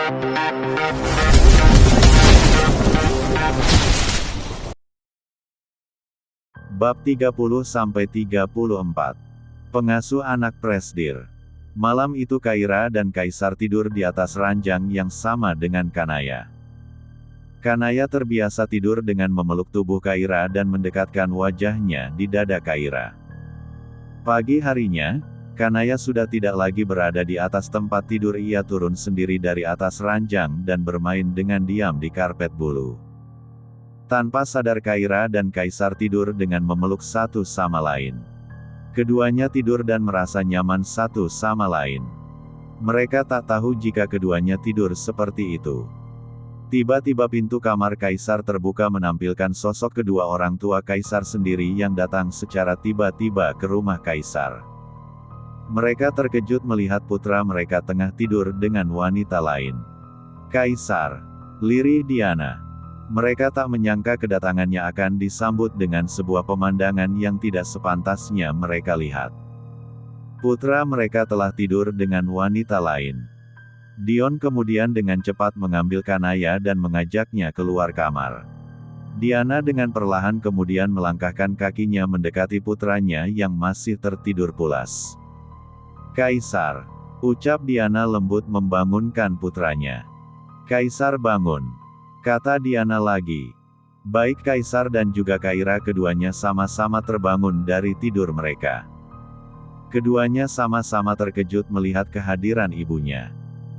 Bab 30-34. Pengasuh anak Presdir. Malam itu Kaira dan Kaisar tidur di atas ranjang yang sama dengan Kanaya. Kanaya terbiasa tidur dengan memeluk tubuh Kaira dan mendekatkan wajahnya di dada Kaira. Pagi harinya, Kanaya sudah tidak lagi berada di atas tempat tidur. Ia turun sendiri dari atas ranjang dan bermain dengan diam di karpet bulu. Tanpa sadar Kaira dan Kaisar tidur dengan memeluk satu sama lain. Keduanya tidur dan merasa nyaman satu sama lain. Mereka tak tahu jika keduanya tidur seperti itu. Tiba-tiba pintu kamar Kaisar terbuka menampilkan sosok kedua orang tua Kaisar sendiri yang datang secara tiba-tiba ke rumah Kaisar. Mereka terkejut melihat putra mereka tengah tidur dengan wanita lain. Kaisar, lirih Diana. Mereka tak menyangka kedatangannya akan disambut dengan sebuah pemandangan yang tidak sepantasnya mereka lihat. Putra mereka telah tidur dengan wanita lain. Dion kemudian dengan cepat mengambil Kanaya dan mengajaknya keluar kamar. Diana dengan perlahan kemudian melangkahkan kakinya mendekati putranya yang masih tertidur pulas. Kaisar, ucap Diana lembut membangunkan putranya. Kaisar bangun. Kata Diana lagi. Baik Kaisar dan juga Kaira keduanya sama-sama terbangun dari tidur mereka. Keduanya sama-sama terkejut melihat kehadiran ibunya.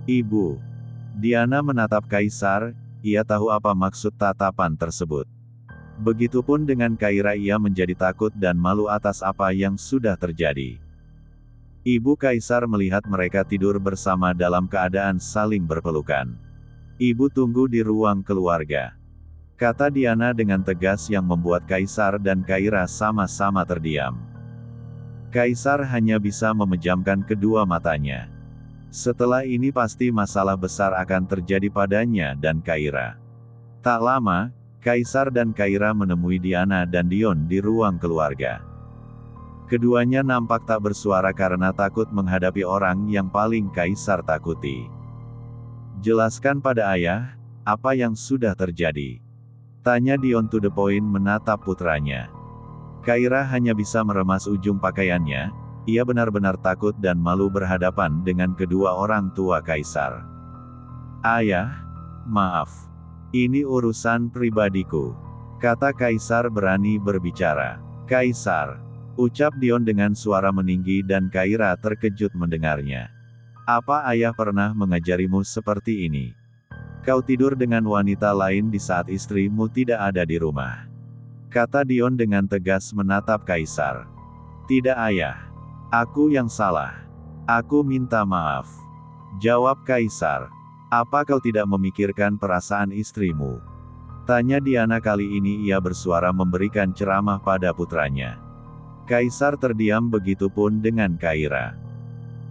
Ibu. Diana menatap Kaisar, ia tahu apa maksud tatapan tersebut. Begitupun dengan Kaira, ia menjadi takut dan malu atas apa yang sudah terjadi. Ibu Kaisar melihat mereka tidur bersama dalam keadaan saling berpelukan. Ibu tunggu di ruang keluarga. Kata Diana dengan tegas yang membuat Kaisar dan Kaira sama-sama terdiam. Kaisar hanya bisa memejamkan kedua matanya. Setelah ini pasti masalah besar akan terjadi padanya dan Kaira. Tak lama, Kaisar dan Kaira menemui Diana dan Dion di ruang keluarga. Keduanya nampak tak bersuara karena takut menghadapi orang yang paling Kaisar takuti. Jelaskan pada ayah, apa yang sudah terjadi? Tanya Dion to the point menatap putranya. Kaira hanya bisa meremas ujung pakaiannya, ia benar-benar takut dan malu berhadapan dengan kedua orang tua Kaisar. Ayah, maaf. Ini urusan pribadiku. Kata Kaisar berani berbicara. Kaisar, ucap Dion dengan suara meninggi dan Kaira terkejut mendengarnya. Apa ayah pernah mengajarimu seperti ini? Kau tidur dengan wanita lain di saat istrimu tidak ada di rumah. Kata Dion dengan tegas menatap Kaisar. Tidak ayah. Aku yang salah. Aku minta maaf. Jawab Kaisar. Apa kau tidak memikirkan perasaan istrimu? Tanya Diana. Kali ini ia bersuara memberikan ceramah pada putranya. Kaisar terdiam, begitupun dengan Kaira.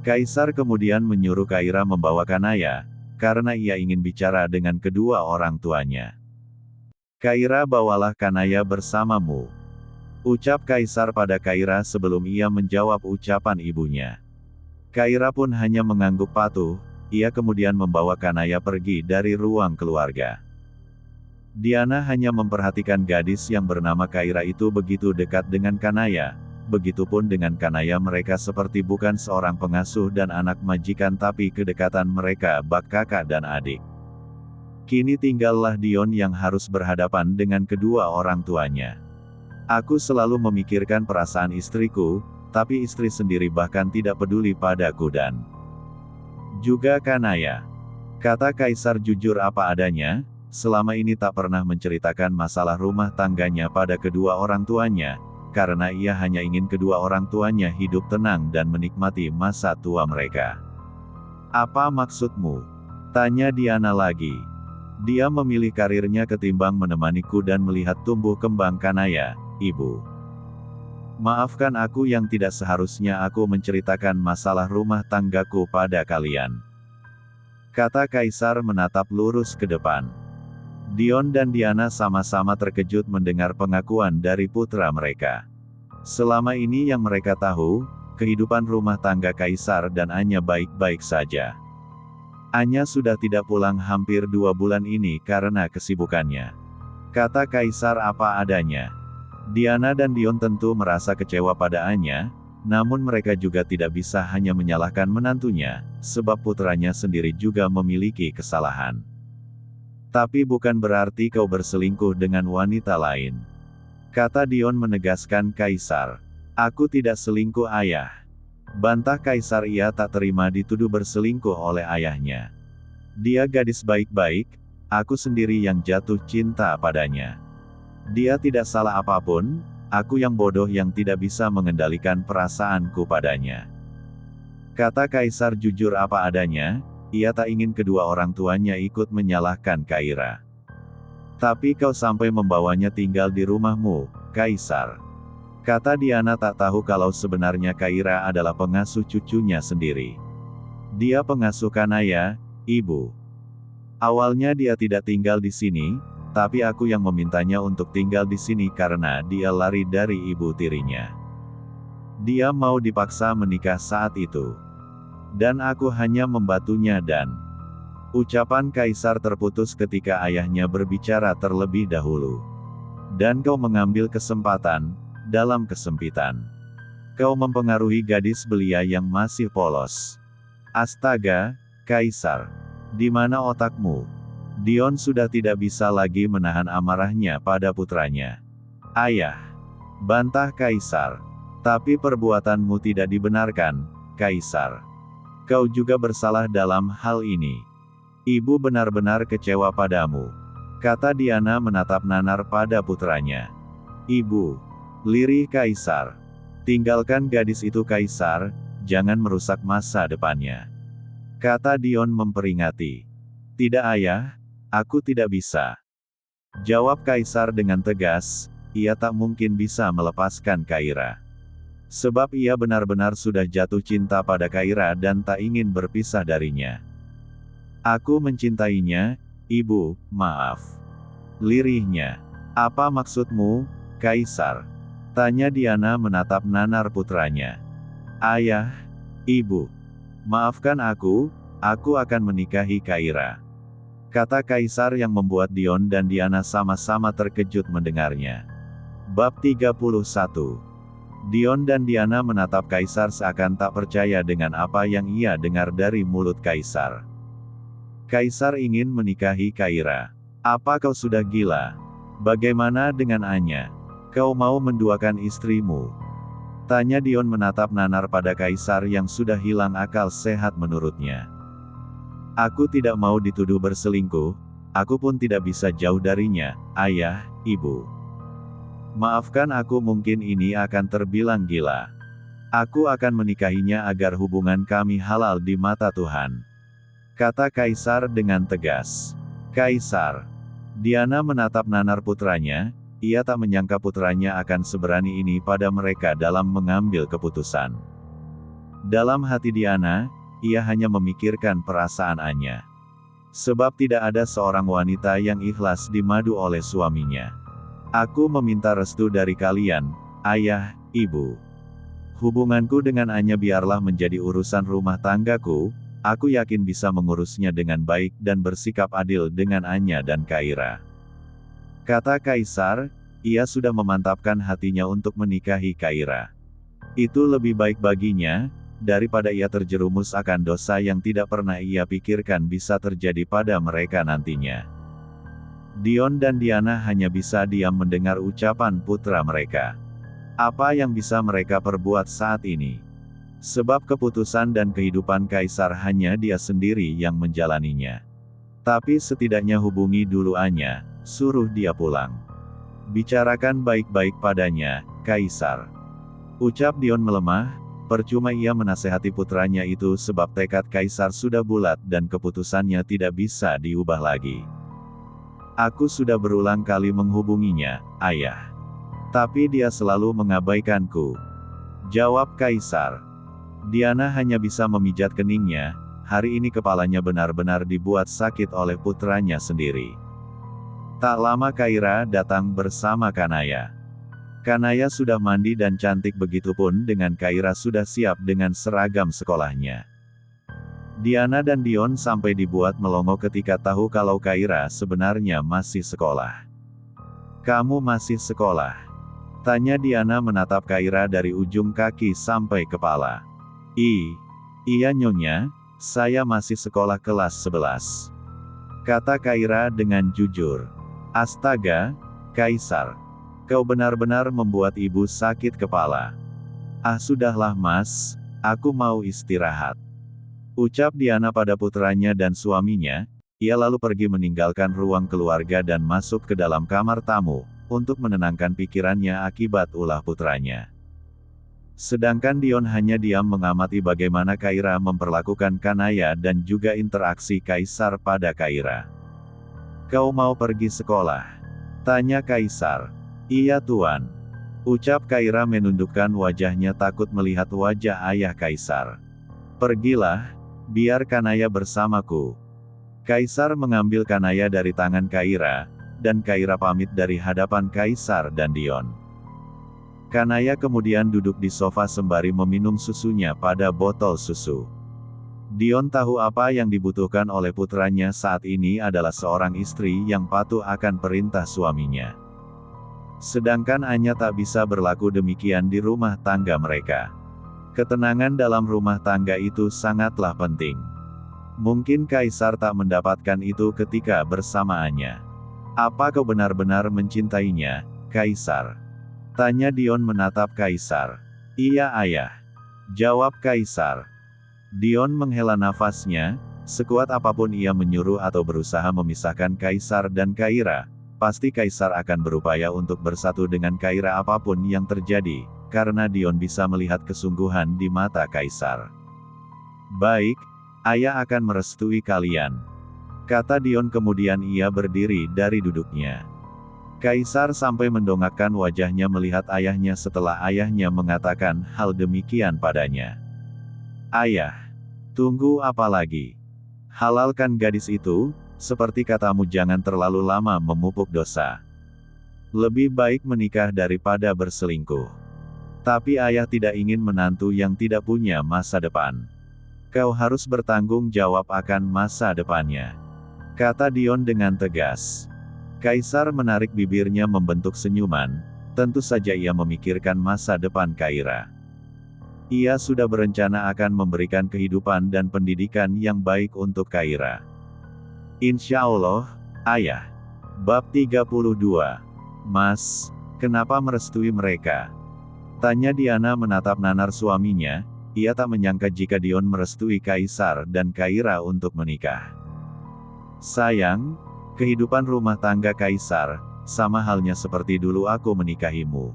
Kaisar kemudian menyuruh Kaira membawa Kanaya, karena ia ingin bicara dengan kedua orang tuanya. Kaira, bawalah Kanaya bersamamu. Ucap Kaisar pada Kaira sebelum ia menjawab ucapan ibunya. Kaira pun hanya mengangguk patuh, ia kemudian membawa Kanaya pergi dari ruang keluarga. Diana hanya memperhatikan gadis yang bernama Kaira itu begitu dekat dengan Kanaya. Begitupun dengan Kanaya, mereka seperti bukan seorang pengasuh dan anak majikan tapi kedekatan mereka bak kakak dan adik. Kini tinggallah Dion yang harus berhadapan dengan kedua orang tuanya. Aku selalu memikirkan perasaan istriku, tapi istri sendiri bahkan tidak peduli padaku dan juga Kanaya. Kata Kaisar jujur apa adanya, selama ini tak pernah menceritakan masalah rumah tangganya pada kedua orang tuanya. Karena ia hanya ingin kedua orang tuanya hidup tenang dan menikmati masa tua mereka. Apa maksudmu? Tanya Diana lagi. Dia memilih karirnya ketimbang menemaniku dan melihat tumbuh kembang Kanaya, Ibu. Maafkan aku yang tidak seharusnya aku menceritakan masalah rumah tanggaku pada kalian. Kata Kaisar menatap lurus ke depan. Dion dan Diana sama-sama terkejut mendengar pengakuan dari putra mereka. Selama ini yang mereka tahu, kehidupan rumah tangga Kaisar dan Anya baik-baik saja. Anya sudah tidak pulang hampir 2 bulan ini karena kesibukannya. Kata Kaisar apa adanya. Diana dan Dion tentu merasa kecewa pada Anya, namun mereka juga tidak bisa hanya menyalahkan menantunya, sebab putranya sendiri juga memiliki kesalahan. Tapi bukan berarti kau berselingkuh dengan wanita lain. Kata Dion menegaskan Kaisar. Aku tidak selingkuh ayah. Bantah Kaisar. Ia tak terima dituduh berselingkuh oleh ayahnya. Dia gadis baik-baik, aku sendiri yang jatuh cinta padanya. Dia tidak salah apapun, aku yang bodoh yang tidak bisa mengendalikan perasaanku padanya. Kata Kaisar jujur apa adanya, ia tak ingin kedua orang tuanya ikut menyalahkan Kaira. Tapi kau sampai membawanya tinggal di rumahmu, Kaisar. Kata Diana tak tahu kalau sebenarnya Kaira adalah pengasuh cucunya sendiri. Dia pengasuh Kanaya, ibu. Awalnya dia tidak tinggal di sini, tapi aku yang memintanya untuk tinggal di sini karena dia lari dari ibu tirinya. Dia mau dipaksa menikah saat itu. Dan aku hanya membantunya dan... Ucapan Kaisar terputus ketika ayahnya berbicara terlebih dahulu. Dan kau mengambil kesempatan, dalam kesempitan. Kau mempengaruhi gadis belia yang masih polos. Astaga, Kaisar. Di mana otakmu? Dion sudah tidak bisa lagi menahan amarahnya pada putranya. Ayah. Bantah Kaisar. Tapi perbuatanmu tidak dibenarkan, Kaisar. Kau juga bersalah dalam hal ini. Ibu benar-benar kecewa padamu. Kata Diana menatap nanar pada putranya. Ibu. Lirih Kaisar. Tinggalkan gadis itu Kaisar, jangan merusak masa depannya. Kata Dion memperingati. Tidak ayah. Aku tidak bisa. Jawab Kaisar dengan tegas, ia tak mungkin bisa melepaskan Kaira. Sebab ia benar-benar sudah jatuh cinta pada Kaira dan tak ingin berpisah darinya. Aku mencintainya, ibu, maaf. Lirihnya. Apa maksudmu, Kaisar? Tanya Diana menatap nanar putranya. Ayah, ibu. Maafkan aku akan menikahi Kaira. Kata Kaisar yang membuat Dion dan Diana sama-sama terkejut mendengarnya. Bab 31. Dion dan Diana menatap Kaisar seakan tak percaya dengan apa yang ia dengar dari mulut Kaisar. Kaisar ingin menikahi Kaira. Apa kau sudah gila? Bagaimana dengan Anya? Kau mau menduakan istrimu? Tanya Dion menatap nanar pada Kaisar yang sudah hilang akal sehat menurutnya. Aku tidak mau dituduh berselingkuh, aku pun tidak bisa jauh darinya, ayah, ibu. Maafkan aku mungkin ini akan terbilang gila. Aku akan menikahinya agar hubungan kami halal di mata Tuhan. Kata Kaisar dengan tegas. Kaisar. Diana menatap nanar putranya, ia tak menyangka putranya akan seberani ini pada mereka dalam mengambil keputusan. Dalam hati Diana, ia hanya memikirkan perasaan Anya. Sebab tidak ada seorang wanita yang ikhlas dimadu oleh suaminya. Aku meminta restu dari kalian, ayah, ibu. Hubunganku dengan Anya biarlah menjadi urusan rumah tanggaku, aku yakin bisa mengurusnya dengan baik dan bersikap adil dengan Anya dan Kaira. Kata Kaisar, ia sudah memantapkan hatinya untuk menikahi Kaira. Itu lebih baik baginya, daripada ia terjerumus akan dosa yang tidak pernah ia pikirkan bisa terjadi pada mereka nantinya. Dion dan Diana hanya bisa diam mendengar ucapan putra mereka. Apa yang bisa mereka perbuat saat ini? Sebab keputusan dan kehidupan Kaisar hanya dia sendiri yang menjalaninya. Tapi setidaknya hubungi dulu Anya, suruh dia pulang. Bicarakan baik-baik padanya, Kaisar. Ucap Dion melemah. Percuma ia menasehati putranya itu sebab tekad Kaisar sudah bulat dan keputusannya tidak bisa diubah lagi. Aku sudah berulang kali menghubunginya, ayah. Tapi dia selalu mengabaikanku. Jawab Kaisar. Diana hanya bisa memijat keningnya, hari ini kepalanya benar-benar dibuat sakit oleh putranya sendiri. Tak lama Kaira datang bersama Kanaya. Kanaya sudah mandi dan cantik begitupun dengan Kaira sudah siap dengan seragam sekolahnya. Diana dan Dion sampai dibuat melongo ketika tahu kalau Kaira sebenarnya masih sekolah. "Kamu masih sekolah?" tanya Diana menatap Kaira dari ujung kaki sampai kepala. Iya nyonya, saya masih sekolah kelas 11. Kata Kaira dengan jujur. Astaga, Kaisar. Kau benar-benar membuat ibu sakit kepala. Ah sudahlah mas, aku mau istirahat. Ucap Diana pada putranya dan suaminya, ia lalu pergi meninggalkan ruang keluarga dan masuk ke dalam kamar tamu, untuk menenangkan pikirannya akibat ulah putranya. Sedangkan Dion hanya diam mengamati bagaimana Kaira memperlakukan Kanaya dan juga interaksi Kaisar pada Kaira. "Kau mau pergi sekolah?" tanya Kaisar. "Iya tuan." Ucap Kaira menundukkan wajahnya takut melihat wajah ayah Kaisar. "Pergilah, biar Kanaya bersamaku." Kaisar mengambil Kanaya dari tangan Kaira, dan Kaira pamit dari hadapan Kaisar dan Dion. Kanaya kemudian duduk di sofa sembari meminum susunya pada botol susu. Dion tahu apa yang dibutuhkan oleh putranya saat ini adalah seorang istri yang patuh akan perintah suaminya. Sedangkan Anya tak bisa berlaku demikian di rumah tangga mereka. Ketenangan dalam rumah tangga itu sangatlah penting. Mungkin Kaisar tak mendapatkan itu ketika bersama Anya. "Apa kau benar-benar mencintainya, Kaisar?" tanya Dion menatap Kaisar. "Iya ayah," jawab Kaisar. Dion menghela nafasnya, sekuat apapun ia menyuruh atau berusaha memisahkan Kaisar dan Kaira, pasti Kaisar akan berupaya untuk bersatu dengan Kaira apapun yang terjadi, karena Dion bisa melihat kesungguhan di mata Kaisar. "Baik, ayah akan merestui kalian," kata Dion kemudian ia berdiri dari duduknya. Kaisar sampai mendongakkan wajahnya melihat ayahnya setelah ayahnya mengatakan hal demikian padanya. "Ayah, tunggu apa lagi? Halalkan gadis itu, seperti katamu jangan terlalu lama memupuk dosa. Lebih baik menikah daripada berselingkuh. Tapi ayah tidak ingin menantu yang tidak punya masa depan. Kau harus bertanggung jawab akan masa depannya," kata Dion dengan tegas. Kaisar menarik bibirnya membentuk senyuman, tentu saja ia memikirkan masa depan Kaira. Ia sudah berencana akan memberikan kehidupan dan pendidikan yang baik untuk Kaira. "Insya Allah, ayah." Bab 32. "Mas, kenapa merestui mereka?" tanya Diana menatap nanar suaminya, ia tak menyangka jika Dion merestui Kaisar dan Kaira untuk menikah. "Sayang, kehidupan rumah tangga Kaisar, sama halnya seperti dulu aku menikahimu.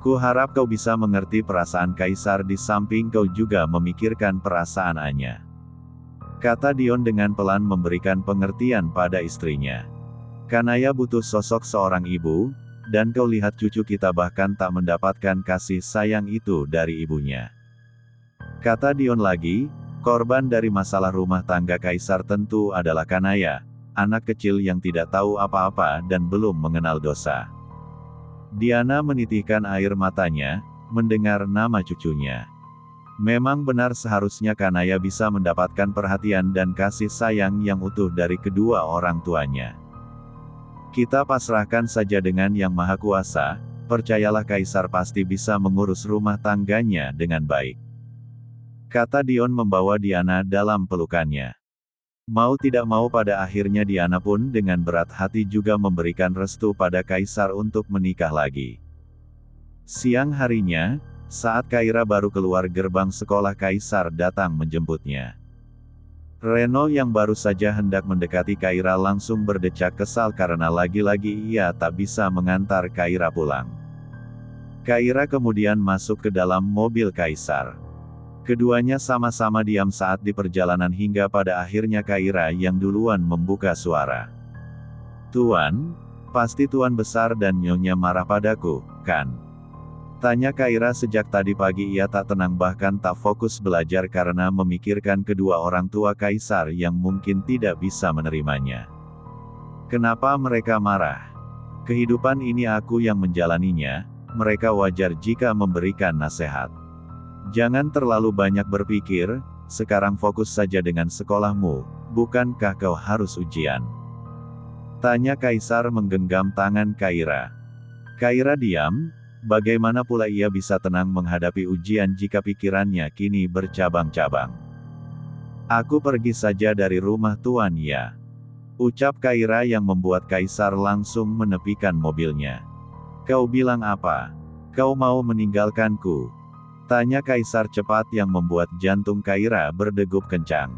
Ku harap kau bisa mengerti perasaan Kaisar di samping kau juga memikirkan perasaan Anya," kata Dion dengan pelan memberikan pengertian pada istrinya. "Kanaya butuh sosok seorang ibu, dan kau lihat cucu kita bahkan tak mendapatkan kasih sayang itu dari ibunya," kata Dion lagi. Korban dari masalah rumah tangga Kaisar tentu adalah Kanaya, anak kecil yang tidak tahu apa-apa dan belum mengenal dosa. Diana menitihkan air matanya, mendengar nama cucunya. Memang benar seharusnya Kanaya bisa mendapatkan perhatian dan kasih sayang yang utuh dari kedua orang tuanya. "Kita pasrahkan saja dengan Yang Maha Kuasa, percayalah Kaisar pasti bisa mengurus rumah tangganya dengan baik," kata Dion membawa Diana dalam pelukannya. Mau tidak mau pada akhirnya Diana pun dengan berat hati juga memberikan restu pada Kaisar untuk menikah lagi. Siang harinya, saat Kaira baru keluar gerbang sekolah Kaisar datang menjemputnya. Reno yang baru saja hendak mendekati Kaira langsung berdecak kesal karena lagi-lagi ia tak bisa mengantar Kaira pulang. Kaira kemudian masuk ke dalam mobil Kaisar. Keduanya sama-sama diam saat di perjalanan hingga pada akhirnya Kaira yang duluan membuka suara. "Tuan, pasti Tuan besar dan Nyonya marah padaku, kan?" tanya Kaira. Sejak tadi pagi ia tak tenang bahkan tak fokus belajar karena memikirkan kedua orang tua Kaisar yang mungkin tidak bisa menerimanya. "Kenapa mereka marah? Kehidupan ini aku yang menjalaninya, mereka wajar jika memberikan nasihat. Jangan terlalu banyak berpikir, sekarang fokus saja dengan sekolahmu, bukankah kau harus ujian? Tanya Kaisar menggenggam tangan Kaira. Kaira diam, bagaimana pula ia bisa tenang menghadapi ujian jika pikirannya kini bercabang-cabang. Aku pergi saja dari rumah tuan ya. Ucap Kaira yang membuat Kaisar langsung menepikan mobilnya. Kau bilang apa? Kau mau meninggalkanku? Tanya Kaisar cepat yang membuat jantung Kaira berdegup kencang.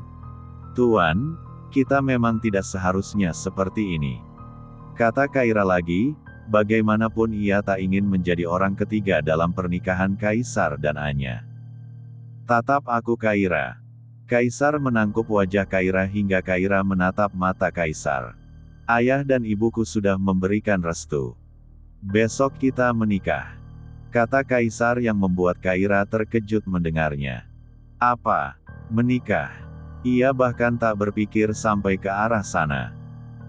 Tuan, kita memang tidak seharusnya seperti ini. Kata Kaira lagi, bagaimanapun ia tak ingin menjadi orang ketiga dalam pernikahan Kaisar dan Anya. Tatap aku Kaira. Kaisar menangkup wajah Kaira hingga Kaira menatap mata Kaisar. Ayah dan ibuku sudah memberikan restu. Besok kita menikah. Kata Kaisar yang membuat Kaira terkejut mendengarnya. Apa? Menikah? Ia bahkan tak berpikir sampai ke arah sana.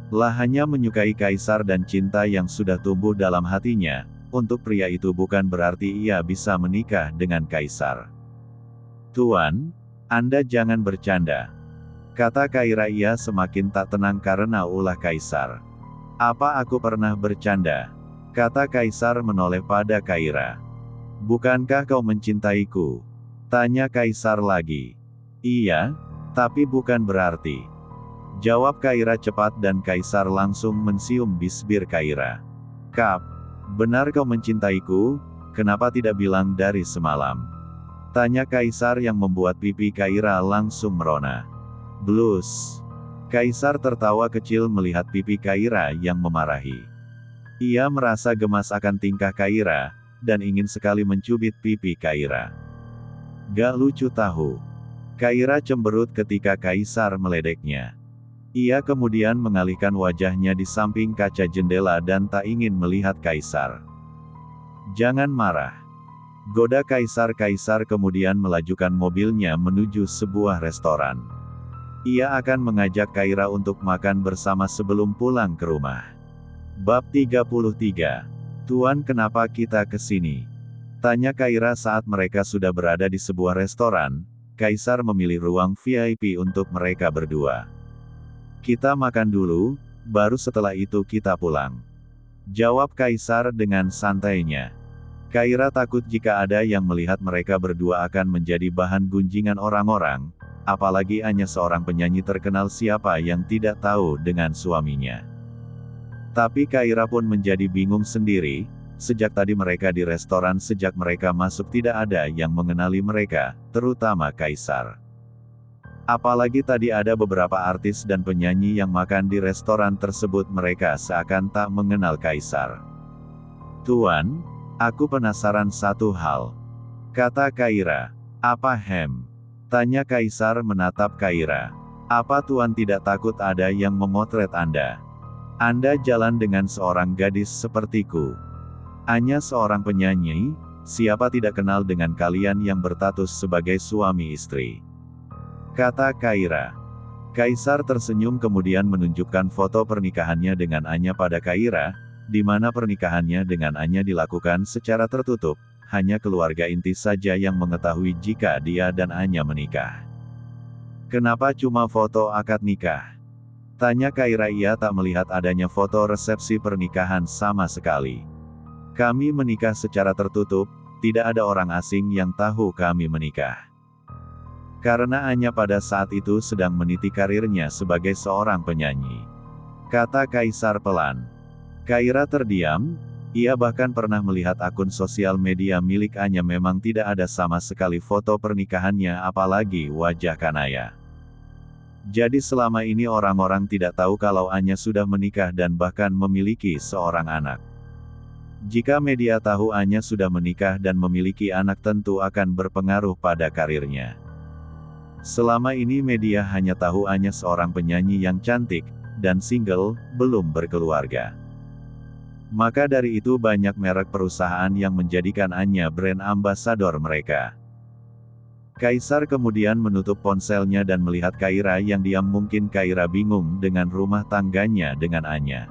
Lah hanya menyukai Kaisar dan cinta yang sudah tumbuh dalam hatinya, untuk pria itu bukan berarti ia bisa menikah dengan Kaisar. Tuan, Anda jangan bercanda. Kata Kaira ia semakin tak tenang karena ulah Kaisar. Apa aku pernah bercanda? Kata Kaisar menoleh pada Kaira. Bukankah kau mencintaiku? Tanya Kaisar lagi. Iya, tapi bukan berarti. Jawab Kaira cepat dan Kaisar langsung mencium bibir Kaira. Kap, benar kau mencintaiku? Kenapa tidak bilang dari semalam? Tanya Kaisar yang membuat pipi Kaira langsung merona. Blus. Kaisar tertawa kecil melihat pipi Kaira yang memarahi. Ia merasa gemas akan tingkah Kaira, dan ingin sekali mencubit pipi Kaira. Gak lucu tahu. Kaira cemberut ketika Kaisar meledeknya. Ia kemudian mengalihkan wajahnya di samping kaca jendela dan tak ingin melihat Kaisar. Jangan marah. Goda Kaisar. Kaisar kemudian melajukan mobilnya menuju sebuah restoran. Ia akan mengajak Kaira untuk makan bersama sebelum pulang ke rumah. Bab 33. Tuan, kenapa kita ke sini? Tanya Kaira saat mereka sudah berada di sebuah restoran. Kaisar memilih ruang VIP untuk mereka berdua. Kita makan dulu, baru setelah itu kita pulang. Jawab Kaisar dengan santainya. Kaira takut jika ada yang melihat mereka berdua akan menjadi bahan gunjingan orang-orang, apalagi hanya seorang penyanyi terkenal siapa yang tidak tahu dengan suaminya. Tapi Kaira pun menjadi bingung sendiri, sejak tadi mereka di restoran sejak mereka masuk tidak ada yang mengenali mereka, terutama Kaisar. Apalagi tadi ada beberapa artis dan penyanyi yang makan di restoran tersebut mereka seakan tak mengenal Kaisar. Tuan, aku penasaran satu hal. Kata Kaira. Apa hem? Tanya Kaisar menatap Kaira. Apa Tuan tidak takut ada yang memotret Anda? Anda jalan dengan seorang gadis sepertiku. Hanya seorang penyanyi, siapa tidak kenal dengan kalian yang bertatus sebagai suami istri? Kata Kaira. Kaisar tersenyum kemudian menunjukkan foto pernikahannya dengan Anya pada Kaira, di mana pernikahannya dengan Anya dilakukan secara tertutup, hanya keluarga inti saja yang mengetahui jika dia dan Anya menikah. Kenapa cuma foto akad nikah? Tanya Kaira. Ia tak melihat adanya foto resepsi pernikahan sama sekali. Kami menikah secara tertutup, tidak ada orang asing yang tahu kami menikah. Karena Anya pada saat itu sedang meniti karirnya sebagai seorang penyanyi. Kata Kaisar pelan. Kaira terdiam, ia bahkan pernah melihat akun sosial media milik Anya memang tidak ada sama sekali foto pernikahannya apalagi wajah Kanaya. Jadi selama ini orang-orang tidak tahu kalau Anya sudah menikah dan bahkan memiliki seorang anak. Jika media tahu Anya sudah menikah dan memiliki anak tentu akan berpengaruh pada karirnya. Selama ini media hanya tahu Anya seorang penyanyi yang cantik, dan single, belum berkeluarga. Maka dari itu banyak merek perusahaan yang menjadikan Anya brand ambasador mereka. Kaisar kemudian menutup ponselnya dan melihat Kaira yang diam. Mungkin Kaira bingung dengan rumah tangganya dengan Anya.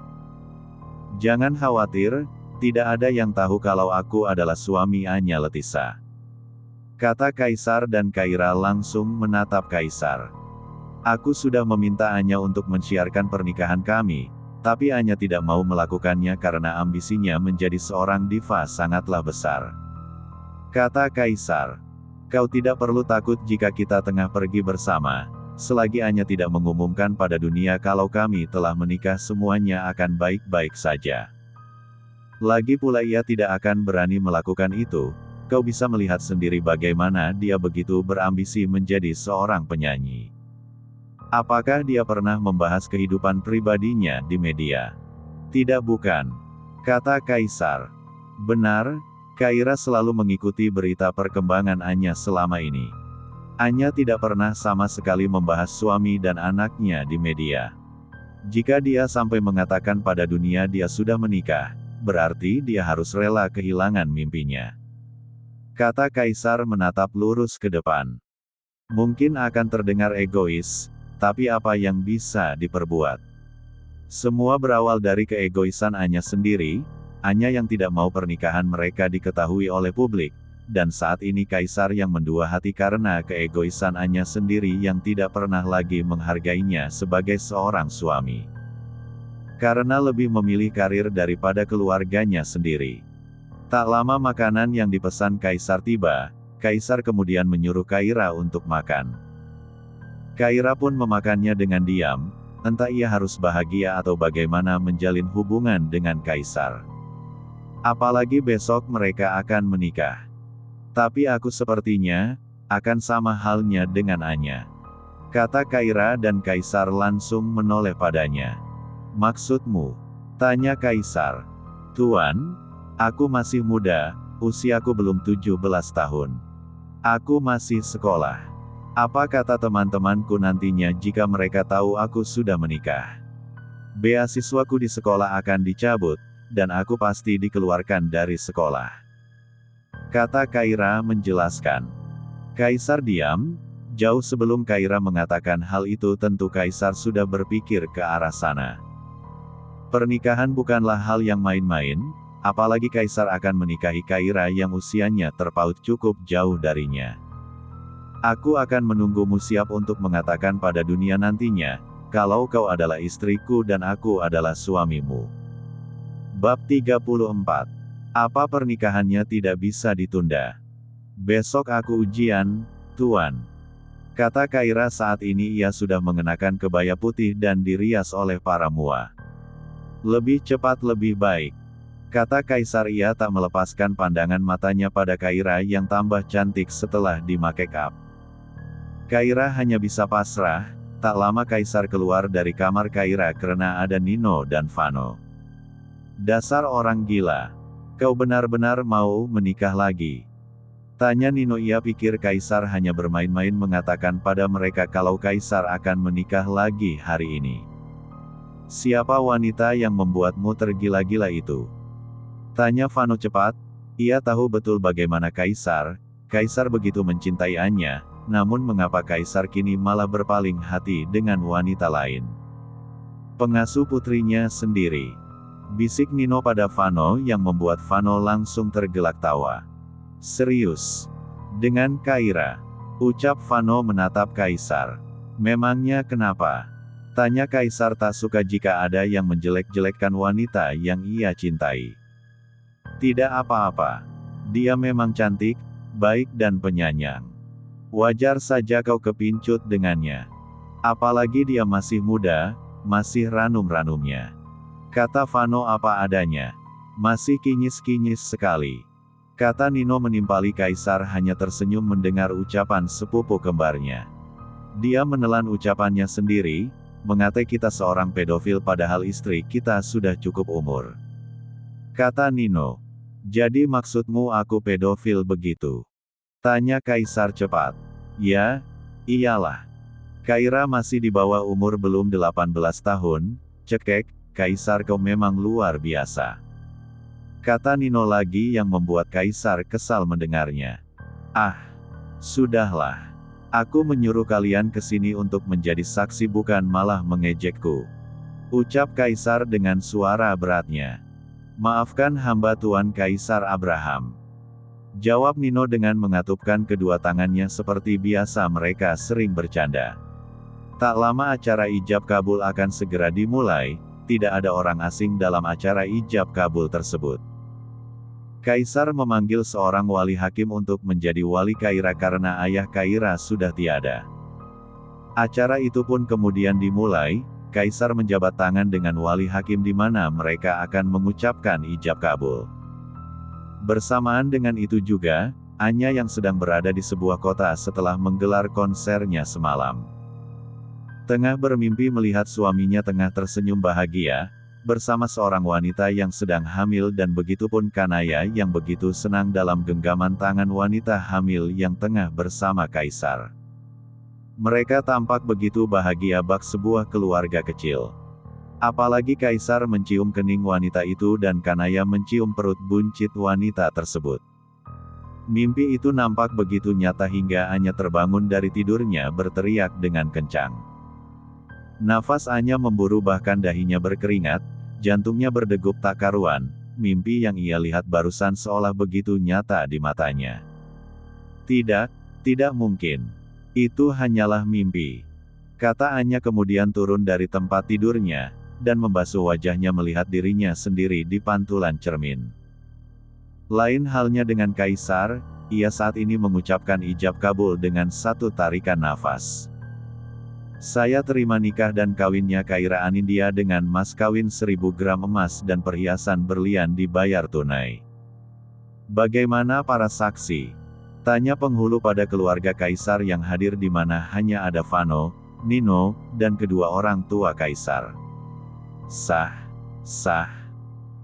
Jangan khawatir, tidak ada yang tahu kalau aku adalah suami Anya Letisa. kata Kaisar dan Kaira langsung menatap Kaisar. Aku sudah meminta Anya untuk mensiarkan pernikahan kami, tapi Anya tidak mau melakukannya karena ambisinya menjadi seorang diva sangatlah besar. Kata Kaisar, kau tidak perlu takut jika kita tengah pergi bersama, selagi Anya tidak mengumumkan pada dunia kalau kami telah menikah semuanya akan baik-baik saja. Lagi pula ia tidak akan berani melakukan itu, kau bisa melihat sendiri bagaimana dia begitu berambisi menjadi seorang penyanyi. Apakah dia pernah membahas kehidupan pribadinya di media? Tidak bukan, kata Kaisar. Benar, Kaira selalu mengikuti berita perkembangan Anya selama ini. Anya tidak pernah sama sekali membahas suami dan anaknya di media. Jika dia sampai mengatakan pada dunia dia sudah menikah, berarti dia harus rela kehilangan mimpinya. Kata Kaisar menatap lurus ke depan. Mungkin akan terdengar egois, tapi apa yang bisa diperbuat? Semua berawal dari keegoisan Anya sendiri, Anya yang tidak mau pernikahan mereka diketahui oleh publik, dan saat ini Kaisar yang mendua hati karena keegoisan Anya sendiri yang tidak pernah lagi menghargainya sebagai seorang suami. Karena lebih memilih karir daripada keluarganya sendiri. Tak lama makanan yang dipesan Kaisar tiba, Kaisar kemudian menyuruh Kaira untuk makan. Kaira pun memakannya dengan diam, entah ia harus bahagia atau bagaimana menjalin hubungan dengan Kaisar. Apalagi besok mereka akan menikah. Tapi aku sepertinya, akan sama halnya dengan Anya. Kata Kaira dan Kaisar langsung menoleh padanya. Maksudmu? Tanya Kaisar. Tuan, aku masih muda, usiaku belum 17 tahun. Aku masih sekolah. Apa kata teman-temanku nantinya jika mereka tahu aku sudah menikah? Beasiswaku di sekolah akan dicabut, dan aku pasti dikeluarkan dari sekolah. Kata Kaira menjelaskan. Kaisar diam, jauh sebelum Kaira mengatakan hal itu tentu Kaisar sudah berpikir ke arah sana. Pernikahan bukanlah hal yang main-main, apalagi Kaisar akan menikahi Kaira yang usianya terpaut cukup jauh darinya. Aku akan menunggumu siap untuk mengatakan pada dunia nantinya, kalau kau adalah istriku dan aku adalah suamimu. Bab 34. Apa pernikahannya tidak bisa ditunda? Besok aku ujian, Tuan. Kata Kaira saat ini ia sudah mengenakan kebaya putih dan dirias oleh para mua. Lebih cepat lebih baik. Kata Kaisar ia tak melepaskan pandangan matanya pada Kaira yang tambah cantik setelah di-make up. Kaira hanya bisa pasrah, tak lama Kaisar keluar dari kamar Kaira karena ada Nino dan Vano. Dasar orang gila. Kau benar-benar mau menikah lagi? Tanya Nino. Ia pikir Kaisar hanya bermain-main mengatakan pada mereka kalau Kaisar akan menikah lagi hari ini. Siapa wanita yang membuatmu tergila-gila itu? Tanya Vano cepat. Ia tahu betul bagaimana Kaisar begitu mencintai Anya. Namun mengapa Kaisar kini malah berpaling hati dengan wanita lain? Pengasuh putrinya sendiri. Bisik Nino pada Vano yang membuat Vano langsung tergelak tawa. Serius? Dengan Kaira? Ucap Vano menatap Kaisar. Memangnya kenapa? Tanya Kaisar tak suka jika ada yang menjelek-jelekkan wanita yang ia cintai. Tidak apa-apa. Dia memang cantik, baik dan penyayang. Wajar saja kau kepincut dengannya. Apalagi dia masih muda, masih ranum-ranumnya. Kata Vano apa adanya. Masih kinyis-kinyis sekali. Kata Nino menimpali Kaisar hanya tersenyum mendengar ucapan sepupu kembarnya. Dia menelan ucapannya sendiri, mengatai kita seorang pedofil padahal istri kita sudah cukup umur. Kata Nino. Jadi maksudmu aku pedofil begitu? Tanya Kaisar cepat. Ya, iyalah. Kaira masih di bawah umur belum 18 tahun, cekek, Kaisar kau memang luar biasa. Kata Nino lagi yang membuat Kaisar kesal mendengarnya. Ah, sudahlah. Aku menyuruh kalian ke sini untuk menjadi saksi bukan malah mengejekku. Ucap Kaisar dengan suara beratnya. Maafkan hamba Tuan Kaisar Abraham. Jawab Nino dengan mengatupkan kedua tangannya seperti biasa mereka sering bercanda. Tak lama acara ijab kabul akan segera dimulai, tidak ada orang asing dalam acara ijab kabul tersebut. Kaisar memanggil seorang wali hakim untuk menjadi wali Kaira karena ayah Kaira sudah tiada. Acara itu pun kemudian dimulai, Kaisar menjabat tangan dengan wali hakim di mana mereka akan mengucapkan ijab kabul. Bersamaan dengan itu juga, Anya yang sedang berada di sebuah kota setelah menggelar konsernya semalam. Tengah bermimpi melihat suaminya tengah tersenyum bahagia, bersama seorang wanita yang sedang hamil dan begitupun Kanaya yang begitu senang dalam genggaman tangan wanita hamil yang tengah bersama Kaisar. Mereka tampak begitu bahagia bak sebuah keluarga kecil. Apalagi Kaisar mencium kening wanita itu dan Kanaya mencium perut buncit wanita tersebut. Mimpi itu nampak begitu nyata hingga Anya terbangun dari tidurnya berteriak dengan kencang. Nafas Anya memburu bahkan dahinya berkeringat, jantungnya berdegup tak karuan, mimpi yang ia lihat barusan seolah begitu nyata di matanya. Tidak, tidak mungkin. Itu hanyalah mimpi, kata Anya kemudian turun dari tempat tidurnya, dan membasuh wajahnya melihat dirinya sendiri di pantulan cermin. Lain halnya dengan Kaisar, ia saat ini mengucapkan ijab kabul dengan satu tarikan nafas. Saya terima nikah dan kawinnya Kaira Anindya dengan mas kawin 1000 gram emas dan perhiasan berlian dibayar tunai. Bagaimana para saksi? Tanya penghulu pada keluarga Kaisar yang hadir di mana hanya ada Vano, Nino, dan kedua orang tua Kaisar. Sah, sah.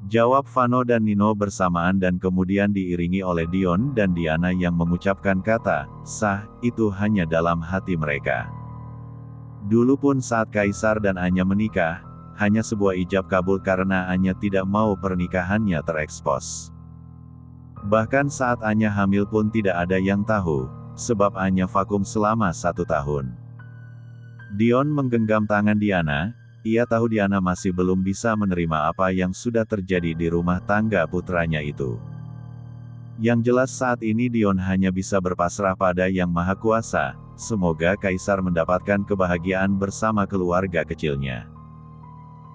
Jawab Vano dan Nino bersamaan dan kemudian diiringi oleh Dion dan Diana yang mengucapkan kata, sah, itu hanya dalam hati mereka. Dulu pun saat Kaisar dan Anya menikah, hanya sebuah ijab kabul karena Anya tidak mau pernikahannya terekspos. Bahkan saat Anya hamil pun tidak ada yang tahu, sebab Anya vakum selama 1 tahun. Dion menggenggam tangan Diana, ia tahu Diana masih belum bisa menerima apa yang sudah terjadi di rumah tangga putranya itu. Yang jelas saat ini Dion hanya bisa berpasrah pada Yang Maha Kuasa, semoga Kaisar mendapatkan kebahagiaan bersama keluarga kecilnya.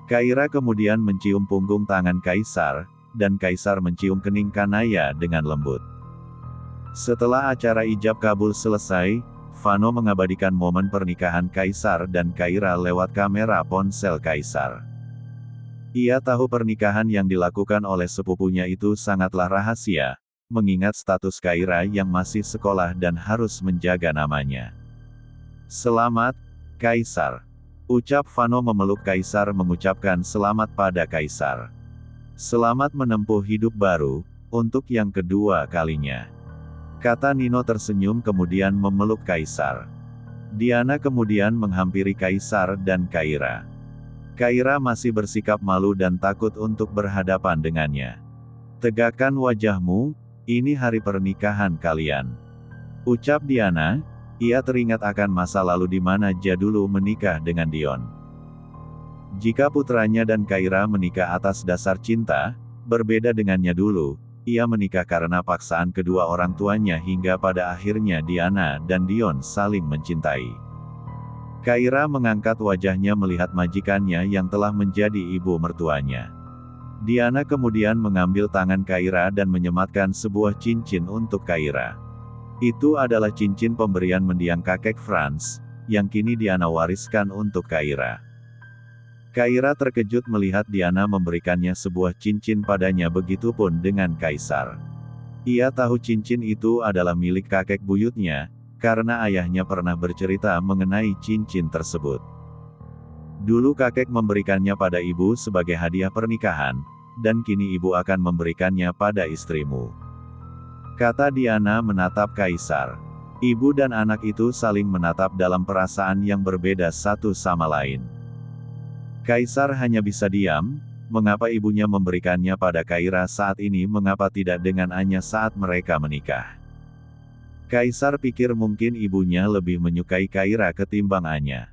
Kaira kemudian mencium punggung tangan Kaisar, dan Kaisar mencium kening Kanaya dengan lembut. Setelah acara ijab kabul selesai, Vano mengabadikan momen pernikahan Kaisar dan Kaira lewat kamera ponsel Kaisar. Ia tahu pernikahan yang dilakukan oleh sepupunya itu sangatlah rahasia, mengingat status Kaira yang masih sekolah dan harus menjaga namanya. Selamat, Kaisar. Ucap Vano memeluk Kaisar mengucapkan selamat pada Kaisar. Selamat menempuh hidup baru, untuk yang kedua kalinya. Kata Nino tersenyum kemudian memeluk Kaisar. Diana kemudian menghampiri Kaisar dan Kaira. Kaira masih bersikap malu dan takut untuk berhadapan dengannya. Tegakkan wajahmu, ini hari pernikahan kalian. Ucap Diana, ia teringat akan masa lalu di mana dia dulu menikah dengan Dion. Jika putranya dan Kaira menikah atas dasar cinta, berbeda dengannya dulu, ia menikah karena paksaan kedua orang tuanya hingga pada akhirnya Diana dan Dion saling mencintai. Kaira mengangkat wajahnya melihat majikannya yang telah menjadi ibu mertuanya. Diana kemudian mengambil tangan Kaira dan menyematkan sebuah cincin untuk Kaira. Itu adalah cincin pemberian mendiang kakek Franz, yang kini Diana wariskan untuk Kaira. Kaira terkejut melihat Diana memberikannya sebuah cincin padanya, begitupun dengan Kaisar. Ia tahu cincin itu adalah milik kakek buyutnya, karena ayahnya pernah bercerita mengenai cincin tersebut. Dulu kakek memberikannya pada ibu sebagai hadiah pernikahan, dan kini ibu akan memberikannya pada istrimu. Kata Diana menatap Kaisar. Ibu dan anak itu saling menatap dalam perasaan yang berbeda satu sama lain. Kaisar hanya bisa diam, mengapa ibunya memberikannya pada Kaira saat ini, mengapa tidak dengan Anya saat mereka menikah. Kaisar pikir mungkin ibunya lebih menyukai Kaira ketimbang Anya.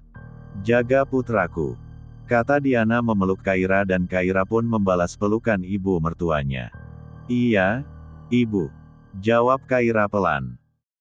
Jaga putraku. Kata Diana memeluk Kaira dan Kaira pun membalas pelukan ibu mertuanya. Iya, ibu. Jawab Kaira pelan.